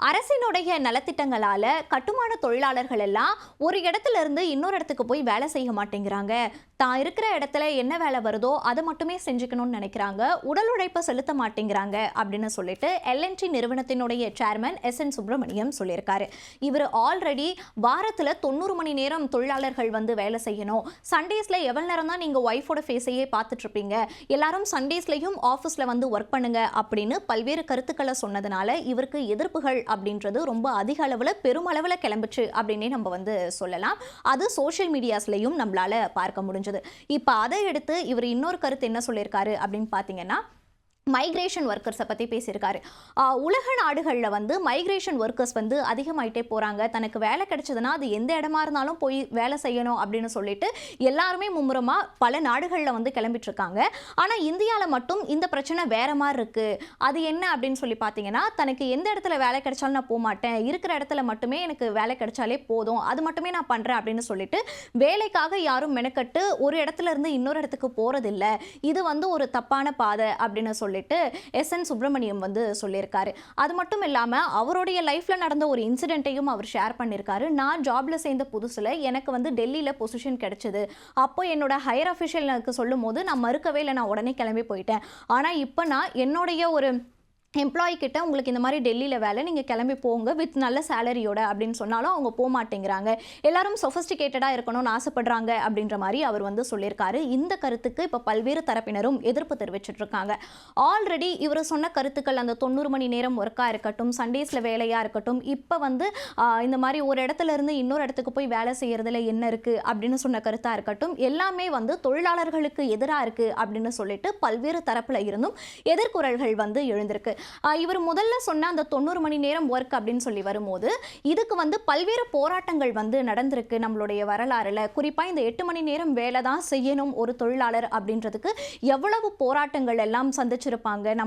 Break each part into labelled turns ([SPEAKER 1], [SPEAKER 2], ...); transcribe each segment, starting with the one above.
[SPEAKER 1] அரசினுடைய நலத்திட்டங்களால கட்டுமான தொழிலாளர்கள் எல்லாம் ஒரு இடத்துல இருந்து இன்னொரு இடத்துக்கு போய் வேலை செய்ய மாட்டேங்கிறாங்க. தான் இருக்கிற இடத்துல என்ன வேலை வருதோ அதை மட்டுமே செஞ்சுக்கணும்னு நினைக்கிறாங்க. உடல் உழைப்பை செலுத்த மாட்டேங்கிறாங்க அப்படின்னு சொல்லிட்டு எல்என்டி நிறுவனத்தினுடைய சேர்மன் எஸ்.என். சுப்பிரமணியம் சொல்லியிருக்காரு. இவர் ஆல்ரெடி வாரத்தில் 90 மணி நேரம் தொழிலாளர்கள் வந்து வேலை செய்யணும். சண்டேஸ்ல எவ்வளவு நேரம் தான் நீங்க ஒய்ஃபோட ஃபேஸையே பார்த்துட்டு இருப்பீங்க, எல்லாரும் சண்டேஸ்லயும் ஆஃபீஸ்ல வந்து ஒர்க் பண்ணுங்க அப்படின்னு பல்வேறு கருத்துக்களை சொன்னதுனால இவருக்கு எதிர்ப்புகள் அப்படின்றது ரொம்ப அதிக அளவில் பெருமளவில் கிளம்பிச்சு அப்படின்னே நம்ம வந்து சொல்லலாம். அது சோஷியல் மீடியாஸ்லையும் நம்மளால பார்க்க முடிஞ்சது. இப்போ அதை எடுத்து இவர் இன்னொரு கருத்து என்ன சொல்லியிருக்காரு அப்படின்னு பார்த்தீங்கன்னா, மைக்ரேஷன் ஒர்க்கர்ஸை பற்றி பேசியிருக்காரு. உலக நாடுகளில் வந்து மைக்ரேஷன் ஒர்க்கர்ஸ் வந்து அதிகமாயிட்டே போகிறாங்க. தனக்கு வேலை கிடைச்சதுன்னா அது எந்த இடமா இருந்தாலும் போய் வேலை செய்யணும் அப்படின்னு சொல்லிட்டு எல்லாருமே மும்முரமாக பல நாடுகளில் வந்து கிளம்பிட்டு இருக்காங்க. ஆனால் இந்தியாவில் மட்டும் இந்த பிரச்சனை வேற மாதிரி இருக்குது. அது என்ன அப்படின்னு சொல்லி பார்த்தீங்கன்னா, தனக்கு எந்த இடத்துல வேலை கிடைச்சாலும் நான் போக மாட்டேன், இருக்கிற இடத்துல மட்டுமே எனக்கு வேலை கிடைச்சாலே போதும், அது மட்டுமே நான் பண்ணுறேன் அப்படின்னு சொல்லிட்டு வேலைக்காக யாரும் மெனக்கட்டு ஒரு இடத்துல இருந்து இன்னொரு இடத்துக்கு போகிறதில்ல. இது வந்து ஒரு தப்பான பாதை அப்படின்னு சொல்லிட்டு எஸ்.என். சுப்பிரமணியம் வந்து சொல்லியிருக்காரு. அது மட்டும் இல்லாமல் அவருடைய லைஃப்ல நடந்த ஒரு இன்சிடென்ட்டையும் அவர் ஷேர் பண்ணியிருக்காரு. நான் ஜாப்ல சேர்ந்த புதுசுல எனக்கு வந்து டெல்லியில பொசிஷன் கிடைச்சது. அப்போ என்னோட ஹையர் அஃபிஷியல் எனக்கு சொல்லும் போது நான் மறுக்கவே இல்லை, நான் உடனே கிளம்பி போயிட்டேன். ஆனால் இப்போ நான் என்னுடைய ஒரு எம்ப்ளாயி கிட்ட உங்களுக்கு இந்த மாதிரி டெல்லியில் வேலை, நீங்கள் கிளம்பி போங்க வித் நல்ல சேலரியோட அப்படின்னு சொன்னாலும் அவங்க போக மாட்டேங்கிறாங்க. எல்லாரும் சொஃபிஸ்டிகேட்டடாக இருக்கணும்னு ஆசைப்படுறாங்க அப்படின்ற மாதிரி அவர் வந்து சொல்லியிருக்காரு. இந்த கருத்துக்கு இப்போ பல்வேறு தரப்பினரும் எதிர்ப்பு தெரிவிச்சுட்டு இருக்காங்க. ஆல்ரெடி இவர் சொன்ன கருத்துக்கள், அந்த 90 மணி நேரம் ஒர்க்காக இருக்கட்டும், சண்டேஸில் வேலையாக இருக்கட்டும், இப்போ வந்து இந்த மாதிரி ஒரு இடத்துல இருந்து இன்னொரு இடத்துக்கு போய் வேலை செய்யறதுல என்ன இருக்குது அப்படின்னு சொன்ன கருத்தாக இருக்கட்டும், எல்லாமே வந்து தொழிலாளர்களுக்கு எதிராக இருக்குது அப்படின்னு சொல்லிட்டு பல்வேறு தரப்பில் இருந்தும் எதிர்குரல்கள் வந்து எழுந்திருக்கு. இவர் முதல்ல சொன்ன அந்த 90 மணி நேரம் ஒர்க் அப்படின்னு சொல்லி வரும்போது இதுக்கு வந்து பல்வேறு போராட்டங்கள் வந்து நடந்திருக்கு நம்மளுடைய வரலாறுல. குறிப்பா இந்த 8 மணி நேரம் வேலை தான் செய்யணும் ஒரு தொழிலாளர் அப்படின்றதுக்கு எவ்வளவு போராட்டங்கள் எல்லாம் சந்திச்சிருப்பாங்க.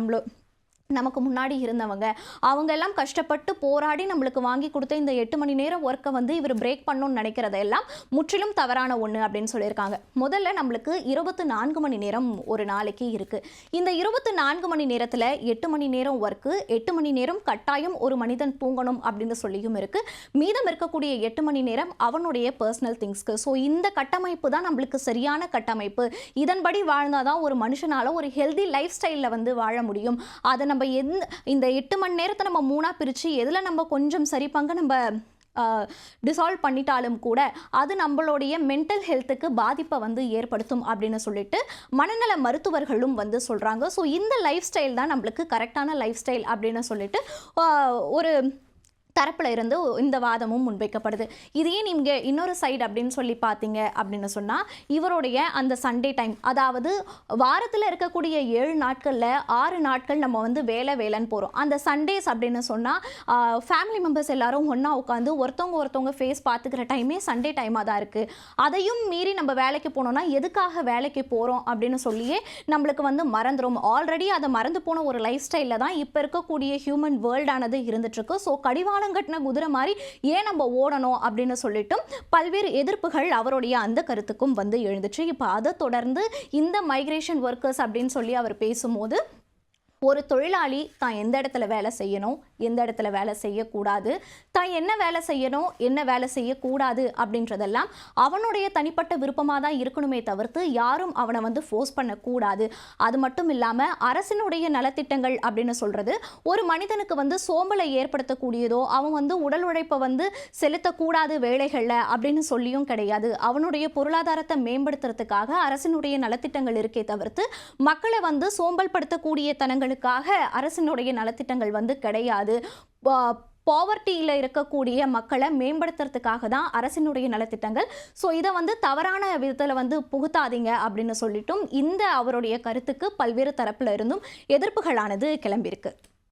[SPEAKER 1] நமக்கு முன்னாடி இருந்தவங்க அவங்க எல்லாம் கஷ்டப்பட்டு போராடி நம்மளுக்கு வாங்கி கொடுத்த இந்த 8 மணி நேரம் ஒர்க்கை வந்து இவர் பிரேக் பண்ணணும்னு நினைக்கிறதெல்லாம் முற்றிலும் தவறான ஒன்று அப்படின்னு சொல்லியிருக்காங்க. முதல்ல நம்மளுக்கு 24 மணி நேரம் ஒரு நாளைக்கு இருக்கு. இந்த 24 மணி நேரத்தில் 8 மணி நேரம் ஒர்க்கு, 8 மணி நேரம் கட்டாயம் ஒரு மனிதன் தூங்கணும் அப்படின்னு சொல்லியும் இருக்கு. மீதம் இருக்கக்கூடிய 8 மணி நேரம் அவனுடைய பர்சனல் திங்ஸ்க்கு. ஸோ இந்த கட்டமைப்பு தான் நம்மளுக்கு சரியான கட்டமைப்பு. இதன்படி வாழ்ந்தாதான் ஒரு மனுஷனால ஒரு ஹெல்தி லைஃப் ஸ்டைலில் வந்து வாழ முடியும். அதை நம்ம இந்த 8 மணி நேரத்தை நம்ம 3ஆ பிரித்து எதில் நம்ம கொஞ்சம் சரி பங்கு நம்ம டிசால்வ் பண்ணிட்டாலும் கூட அது நம்மளுடைய மென்டல் ஹெல்த்துக்கு பாதிப்பை வந்து ஏற்படுத்தும் அப்படின்னு சொல்லிட்டு மனநல மருத்துவர்களும் வந்து சொல்கிறாங்க. ஸோ இந்த லைஃப் ஸ்டைல் தான் நம்மளுக்கு கரெக்டான லைஃப் ஸ்டைல் அப்படின்னு சொல்லிட்டு ஒரு தரப்பில் இருந்து இந்த வாதமும் முன்வைக்கப்படுது. இதையே நீங்கள் இன்னொரு சைடு அப்படின்னு சொல்லி பார்த்தீங்க அப்படின்னு சொன்னால், இவருடைய அந்த சண்டே டைம், அதாவது வாரத்தில் இருக்கக்கூடிய 7 நாட்களில் 6 நாட்கள் நம்ம வந்து வேலைன்னு போகிறோம். அந்த சண்டேஸ் அப்படின்னு சொன்னால் ஃபேமிலி மெம்பர்ஸ் எல்லாரும் ஒன்றா உட்காந்து ஒருத்தவங்க ஃபேஸ் பார்த்துக்கிற டைமே சண்டே டைமாக தான் இருக்குது. அதையும் மீறி நம்ம வேலைக்கு போனோம்னா எதுக்காக வேலைக்கு போகிறோம் அப்படின்னு சொல்லியே நம்மளுக்கு வந்து மறந்துடும். ஆல்ரெடி அதை மறந்து போன ஒரு லைஃப் ஸ்டைலில் தான் இப்போ இருக்கக்கூடிய ஹியூமன் வேர்ல்டானது இருந்துட்டுருக்கு. ஸோ கடிவாளம் கட்டின குதிரை மாதிரி ஏன் நம்ம ஓடணும் அப்படின்னு சொல்லிட்டு பல்வேறு எதிர்ப்புகள் அவருடைய அந்த கருத்துக்கும் வந்து எழுந்துச்சு. இப்போ அதை தொடர்ந்து இந்த மைக்ரேஷன் ஒர்க்கர்ஸ் அப்படின்னு சொல்லி அவர் பேசும்போது, ஒரு தொழிலாளி தான் எந்த இடத்துல வேலை செய்யணும், எந்த இடத்துல வேலை செய்யக்கூடாது, தான் என்ன வேலை செய்யணும், என்ன வேலை செய்யக்கூடாது அப்படின்றதெல்லாம் அவனுடைய தனிப்பட்ட விருப்பமாக தான் இருக்கணுமே தவிர்த்து யாரும் அவனை வந்து ஃபோர்ஸ் பண்ணக்கூடாது. அது மட்டும் இல்லாமல் அரசினுடைய நலத்திட்டங்கள் அப்படின்னு சொல்கிறது ஒரு மனிதனுக்கு வந்து சோம்பலை ஏற்படுத்தக்கூடியதோ, அவன் வந்து உடல் உழைப்பை வந்து செலுத்தக்கூடாது வேலைகளில் அப்படின்னு சொல்லியும் கிடையாது. அவனுடைய பொருளாதாரத்தை மேம்படுத்துறதுக்காக அரசினுடைய நலத்திட்டங்கள் இருக்கே தவிர்த்து மக்களை வந்து சோம்பல் படுத்தக்கூடிய தனங்களுக்கு அரசினுடைய நலத்திட்டங்கள் வந்து கிடையாது. பாவர்ட்டியில் இருக்கக்கூடிய மக்களை மேம்படுத்துறதுக்காக தான் அரசினுடைய நலத்திட்டங்கள். ஸோ இதை வந்து தவறான விதத்தில் வந்து புகுத்தாதீங்க அப்படின்னு சொல்லிட்டும் இந்த அவருடைய கருத்துக்கு பல்வேறு தரப்பில் இருந்தும் எதிர்ப்புகளானது கிளம்பியிருக்கு.